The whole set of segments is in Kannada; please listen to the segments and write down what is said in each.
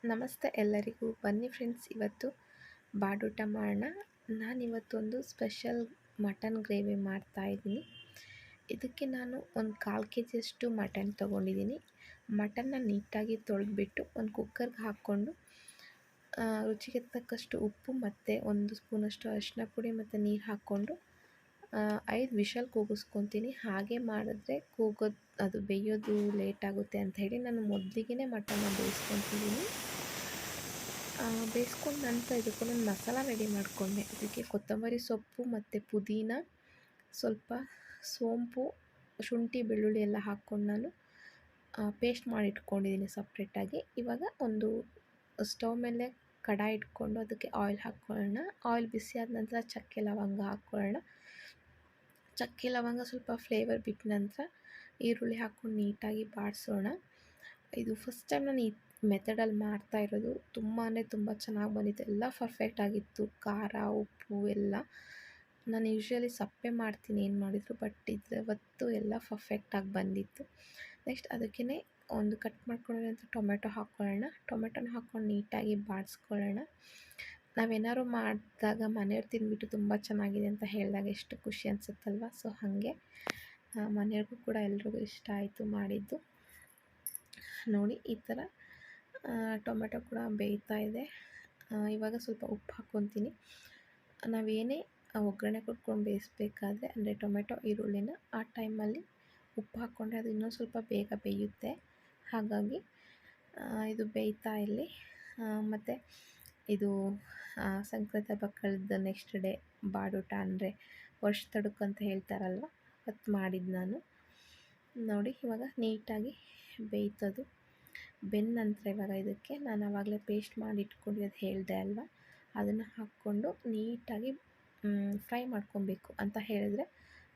ನಮಸ್ತೆ ಎಲ್ಲರಿಗೂ. ಬನ್ನಿ ಫ್ರೆಂಡ್ಸ್, ಇವತ್ತು ಬಾಡೂಟ ಮಾಡೋಣ. ನಾನಿವತ್ತೊಂದು ಸ್ಪೆಷಲ್ ಮಟನ್ ಗ್ರೇವಿ ಮಾಡ್ತಾಯಿದ್ದೀನಿ. ಇದಕ್ಕೆ ನಾನು ಒಂದು 1/4 kg ಮಟನ್ ತೊಗೊಂಡಿದ್ದೀನಿ. ಮಟನ್ನ ನೀಟಾಗಿ ತೊಳೆದ್ಬಿಟ್ಟು ಒಂದು ಕುಕ್ಕರ್ಗೆ ಹಾಕ್ಕೊಂಡು ರುಚಿಗೆ ತಕ್ಕಷ್ಟು ಉಪ್ಪು ಮತ್ತು 1 ಸ್ಪೂನಷ್ಟು ಅರಿಶಿನ ಪುಡಿ ಮತ್ತು ನೀರು ಹಾಕ್ಕೊಂಡು 5 ವಿಷಲ್ ಕೂಗಿಸ್ಕೊತೀನಿ. ಹಾಗೆ ಮಾಡಿದ್ರೆ ಅದು ಬೇಯೋದು ಲೇಟ್ ಆಗುತ್ತೆ ಅಂತ ಹೇಳಿ ನಾನು ಮೊದಲಿಗೆ ಮಟನ್ನ ಬೇಯಿಸ್ಕೊತಿದ್ದೀನಿ. ಬೇಯಿಸ್ಕೊಂಡ ನಂತರ ಇದಕ್ಕೊಂದೊಂದು ಮಸಾಲ ರೆಡಿ ಮಾಡಿಕೊಂಡೆ. ಇದಕ್ಕೆ ಕೊತ್ತಂಬರಿ ಸೊಪ್ಪು ಮತ್ತು ಪುದೀನ, ಸ್ವಲ್ಪ ಸೋಂಪು, ಶುಂಠಿ, ಬೆಳ್ಳುಳ್ಳಿ ಎಲ್ಲ ಹಾಕ್ಕೊಂಡು ನಾನು ಪೇಸ್ಟ್ ಮಾಡಿ ಇಟ್ಕೊಂಡಿದ್ದೀನಿ ಸಪ್ರೇಟಾಗಿ. ಇವಾಗ ಒಂದು ಸ್ಟವ್ ಮೇಲೆ ಕಡಾಯಿ ಇಟ್ಕೊಂಡು ಅದಕ್ಕೆ ಆಯಿಲ್ ಹಾಕ್ಕೊಳ್ಳೋಣ. ಆಯಿಲ್ ಬಿಸಿ ಆದ ನಂತರ ಚಕ್ಕೆ ಲವಂಗ ಹಾಕ್ಕೊಳ್ಳೋಣ. ಚಕ್ಕೆ ಲವಂಗ ಸ್ವಲ್ಪ ಫ್ಲೇವರ್ ಬಿಟ್ಟ ನಂತರ ಈರುಳ್ಳಿ ಹಾಕ್ಕೊಂಡು ನೀಟಾಗಿ ಬಾಡಿಸೋಣ. ಇದು ಫಸ್ಟ್ ಟೈಮ್ ನಾನು ಈ ಮೆಥಡಲ್ಲಿ ಮಾಡ್ತಾ ಇರೋದು. ತುಂಬ ಚೆನ್ನಾಗಿ ಬಂದಿತ್ತು. ಎಲ್ಲ ಪರ್ಫೆಕ್ಟ್ ಆಗಿತ್ತು. ಖಾರ, ಉಪ್ಪು ಎಲ್ಲ. ನಾನು ಯೂಶ್ವಲಿ ಸಪ್ಪೆ ಮಾಡ್ತೀನಿ ಏನು ಮಾಡಿದ್ರು, ಬಟ್ ಇವತ್ತು ಎಲ್ಲ ಪರ್ಫೆಕ್ಟಾಗಿ ಬಂದಿತ್ತು. ನೆಕ್ಸ್ಟ್ ಅದಕ್ಕೇ ಒಂದು ಕಟ್ ಮಾಡ್ಕೊಂಡಿರೋಂಥ ಟೊಮೆಟೊ ಹಾಕ್ಕೊಳ್ಳೋಣ. ಟೊಮೆಟೊನ ಹಾಕ್ಕೊಂಡು ನೀಟಾಗಿ ಬಾಡಿಸ್ಕೊಳ್ಳೋಣ. ನಾವೇನಾದ್ರು ಮಾಡಿದಾಗ ಮನೆಯವ್ರು ತಿಂದ್ಬಿಟ್ಟು ತುಂಬ ಚೆನ್ನಾಗಿದೆ ಅಂತ ಹೇಳಿದಾಗ ಎಷ್ಟು ಖುಷಿ ಅನಿಸುತ್ತಲ್ವ. ಸೊ ಹಾಗೆ ಮನೆಯವ್ರಿಗೂ ಕೂಡ ಎಲ್ರಿಗೂ ಇಷ್ಟ ಆಯಿತು ಮಾಡಿದ್ದು. ನೋಡಿ ಈ ಥರ ಟೊಮೆಟೊ ಕೂಡ ಬೇಯ್ತಾ ಇದೆ. ಇವಾಗ ಸ್ವಲ್ಪ ಉಪ್ಪು ಹಾಕ್ಕೊತೀನಿ. ನಾವೇನೇ ಒಗ್ಗರಣೆ ಕೊಟ್ಕೊಂಡು ಬೇಯಿಸ್ಬೇಕಾದ್ರೆ ಅಂದರೆ ಟೊಮೆಟೊ ಈರುಳ್ಳಿನ ಆ ಟೈಮಲ್ಲಿ ಉಪ್ಪು ಹಾಕ್ಕೊಂಡ್ರೆ ಅದು ಇನ್ನೂ ಸ್ವಲ್ಪ ಬೇಗ ಬೇಯುತ್ತೆ. ಹಾಗಾಗಿ ಇದು ಬೇಯ್ತಾ ಇಲ್ಲಿ. ಮತ್ತು ಇದು ಸಂಕ್ರಾಂತಿ ಹಬ್ಬ ಕಳೆದ ನೆಕ್ಸ್ಟ್ ಡೇ ಬಾಡೂಟ ಅಂದರೆ ವರ್ಷದಡುಕು ಅಂತ ಹೇಳ್ತಾರಲ್ವ, ಅವತ್ತು ಮಾಡಿದ್ದು ನಾನು. ನೋಡಿ ಇವಾಗ ನೀಟಾಗಿ ಬೇಯ್ತದು. ಬೆಂದ ನಂತರ ಇವಾಗ ಇದಕ್ಕೆ ನಾನು ಆವಾಗಲೇ ಪೇಸ್ಟ್ ಮಾಡಿ ಇಟ್ಕೊಂಡಿರೋದು ಹೇಳಿದೆ ಅಲ್ವ, ಅದನ್ನು ಹಾಕ್ಕೊಂಡು ನೀಟಾಗಿ ಫ್ರೈ ಮಾಡ್ಕೊಬೇಕು. ಅಂತ ಹೇಳಿದ್ರೆ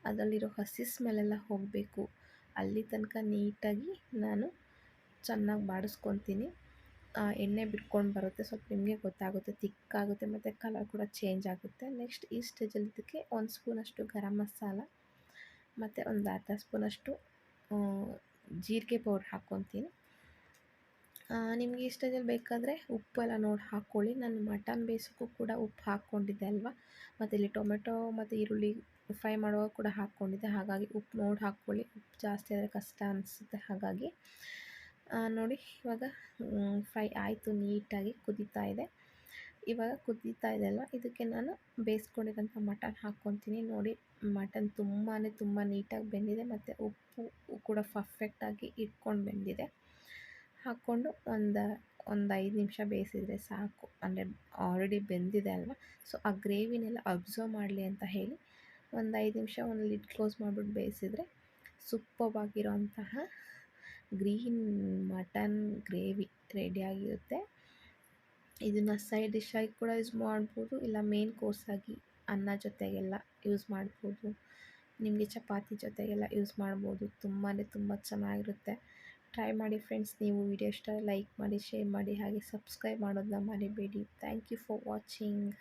ಅದರಲ್ಲಿರೋ ಹಸಿ ಸ್ಮೆಲ್ಲೆಲ್ಲ ಹೋಗಬೇಕು. ಅಲ್ಲಿ ತನಕ ನೀಟಾಗಿ ನಾನು ಚೆನ್ನಾಗಿ ಬಾಡಿಸ್ಕೊತೀನಿ. ಎಣ್ಣೆ ಬಿಟ್ಕೊಂಡು ಬರುತ್ತೆ, ಸ್ವಲ್ಪ ನಿಮಗೆ ಗೊತ್ತಾಗುತ್ತೆ, ತಿಕ್ಕಾಗುತ್ತೆ ಮತ್ತು ಕಲರ್ ಕೂಡ ಚೇಂಜ್ ಆಗುತ್ತೆ. ನೆಕ್ಸ್ಟ್ ಈ ಸ್ಟೇಜಲ್ಲಿ ಇದಕ್ಕೆ 1 ಸ್ಪೂನಷ್ಟು ಗರಂ ಮಸಾಲ ಮತ್ತು ಒಂದು ಅರ್ಧ ಸ್ಪೂನಷ್ಟು ಜೀರಿಗೆ ಪೌಡ್ರ್ ಹಾಕ್ಕೊತೀನಿ. ನಿಮಗೆ ಈ ಸ್ಟೇಜಲ್ಲಿ ಬೇಕಾದರೆ ಉಪ್ಪೆಲ್ಲ ನೋಡಿ ಹಾಕ್ಕೊಳ್ಳಿ. ನಾನು ಮಟನ್ ಬೇಯಿಸೋಕ್ಕೂ ಕೂಡ ಉಪ್ಪು ಹಾಕ್ಕೊಂಡಿದ್ದೆ ಅಲ್ವಾ, ಮತ್ತು ಇಲ್ಲಿ ಟೊಮೆಟೊ ಮತ್ತು ಈರುಳ್ಳಿ ಫ್ರೈ ಮಾಡುವಾಗ ಕೂಡ ಹಾಕ್ಕೊಂಡಿದ್ದೆ. ಹಾಗಾಗಿ ಉಪ್ಪು ನೋಡಿ ಹಾಕ್ಕೊಳ್ಳಿ. ಉಪ್ಪು ಜಾಸ್ತಿ ಆದರೆ ಕಷ್ಟ ಅನಿಸುತ್ತೆ. ಹಾಗಾಗಿ ನೋಡಿ ಇವಾಗ ಫ್ರೈ ಆಯಿತು, ನೀಟಾಗಿ ಕುದೀತಾ ಇದೆ. ಇವಾಗ ಕುದೀತಾ ಇದೆ ಅಲ್ವ, ಇದಕ್ಕೆ ನಾನು ಬೇಯಿಸ್ಕೊಂಡಿರೋಂಥ ಮಟನ್ ಹಾಕ್ಕೊತೀನಿ. ನೋಡಿ ಮಟನ್ ತುಂಬ ನೀಟಾಗಿ ಬೆಂದಿದೆ ಮತ್ತು ಉಪ್ಪು ಕೂಡ ಪರ್ಫೆಕ್ಟಾಗಿ ಇಟ್ಕೊಂಡು ಬೆಂದಿದೆ. ಹಾಕ್ಕೊಂಡು ಒಂದು 5 ನಿಮಿಷ ಬೇಯಿಸಿದರೆ ಸಾಕು. ಅಂದರೆ ಆಲ್ರೆಡಿ ಬೆಂದಿದೆ ಅಲ್ವ, ಸೊ ಆ ಗ್ರೇವಿನೆಲ್ಲ ಅಬ್ಸರ್ವ್ ಮಾಡಲಿ ಅಂತ ಹೇಳಿ ಒಂದು 5 ನಿಮಿಷ ಒಂದು ಲಿಡ್ ಕ್ಲೋಸ್ ಮಾಡಿಬಿಟ್ಟು ಬೇಯಿಸಿದರೆ ಸೂಪರ್ವಾಗಿರೋಂತಹ ಗ್ರೀನ್ ಮಟನ್ ಗ್ರೇವಿ ರೆಡಿಯಾಗಿರುತ್ತೆ. ಇದನ್ನು ಸೈಡ್ ಡಿಶ್ಶಾಗಿ ಕೂಡ ಯೂಸ್ ಮಾಡ್ಬೋದು, ಇಲ್ಲ ಮೇನ್ ಕೋರ್ಸಾಗಿ ಅನ್ನ ಜೊತೆಗೆಲ್ಲ ಯೂಸ್ ಮಾಡ್ಬೋದು. ನಿಮಗೆ ಚಪಾತಿ ಜೊತೆಗೆಲ್ಲ ಯೂಸ್ ಮಾಡ್ಬೋದು. ತುಂಬ ಚೆನ್ನಾಗಿರುತ್ತೆ. ಟ್ರೈ ಮಾಡಿ ಫ್ರೆಂಡ್ಸ್. ನೀವು ವಿಡಿಯೋ ಇಷ್ಟ ಲೈಕ್ ಮಾಡಿ, ಶೇರ್ ಮಾಡಿ, ಹಾಗೆ ಸಬ್ಸ್ಕ್ರೈಬ್ ಮಾಡೋದನ್ನ ಮರಿಬೇಡಿ. Thank you for watching.